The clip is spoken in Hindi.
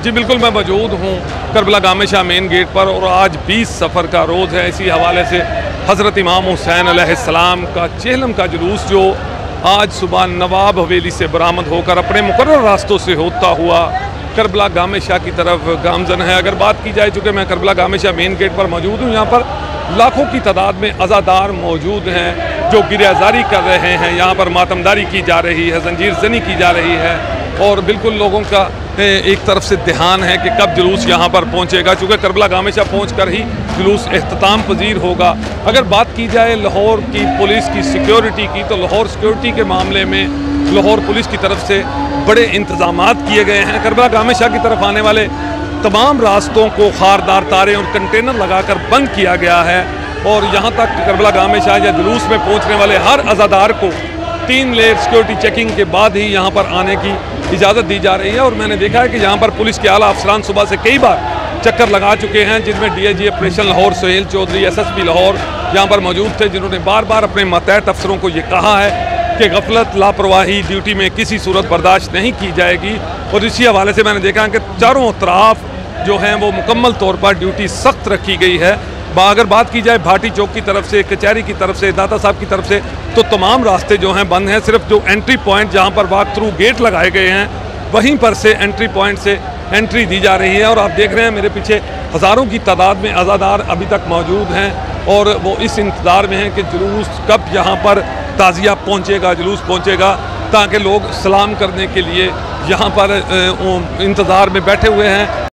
जी बिल्कुल, मैं मौजूद हूँ करबला गामे शाह मेन गेट पर और आज 20 सफ़र का रोज़ है। इसी हवाले से हज़रत इमाम हुसैन अलैहिस्सलाम का चेहलम का जुलूस जो आज सुबह नवाब हवेली से बरामद होकर अपने मुकर्रर रास्तों से होता हुआ करबला गामे शाह की तरफ गामजन है। अगर बात की जाए, चूँकि मैं करबला गामे शाह मेन गेट पर मौजूद हूँ, यहाँ पर लाखों की तादाद में अज़ादार मौजूद हैं जो गिरयाजारी कर रहे हैं। यहाँ पर मातमदारी की जा रही है, जंजीर जनी की जा रही है और बिल्कुल लोगों का एक तरफ से ध्यान है कि कब जुलूस यहाँ पर पहुँचेगा, चूँकि करबला गामे शाह पहुँच कर ही जुलूस एख्तिताम पजीर होगा। अगर बात की जाए लाहौर की पुलिस की सिक्योरिटी की, तो लाहौर सिक्योरिटी के मामले में लाहौर पुलिस की तरफ से बड़े इंतजामात किए गए हैं। करबला गामे शाह की तरफ आने वाले तमाम रास्तों को खारदार तारे और कंटेनर लगाकर बंद किया गया है और यहाँ तक करबला गामे शाह या जुलूस में पहुँचने वाले हर अज़ादार को 3 लेयर सिक्योरिटी चेकिंग के बाद ही यहाँ पर आने की इजाज़त दी जा रही है। और मैंने देखा है कि यहाँ पर पुलिस के आला अफसरान सुबह से कई बार चक्कर लगा चुके हैं, जिनमें DIG operation Lahore Suhail Chaudhry SSP Lahore यहाँ पर मौजूद थे, जिन्होंने बार बार अपने मातहत अफसरों को ये कहा है कि गफलत लापरवाही ड्यूटी में किसी सूरत बर्दाश्त नहीं की जाएगी। और इसी हवाले से मैंने देखा है कि चारों तरफ जो हैं वो मुकम्मल तौर पर ड्यूटी सख्त रखी गई है। अगर बात की जाए भाटी चौक की तरफ से, कचहरी की तरफ से, दाता साहब की तरफ से, तो तमाम रास्ते जो हैं बंद हैं। सिर्फ जो एंट्री पॉइंट जहां पर वॉक थ्रू गेट लगाए गए हैं वहीं पर से एंट्री पॉइंट से एंट्री दी जा रही है। और आप देख रहे हैं मेरे पीछे हज़ारों की तादाद में अज़ादार अभी तक मौजूद हैं और वो इस इंतज़ार में हैं कि जुलूस कब यहाँ पर ताज़िया पहुँचेगा, जुलूस पहुँचेगा, ताकि लोग सलाम करने के लिए यहाँ पर इंतज़ार में बैठे हुए हैं।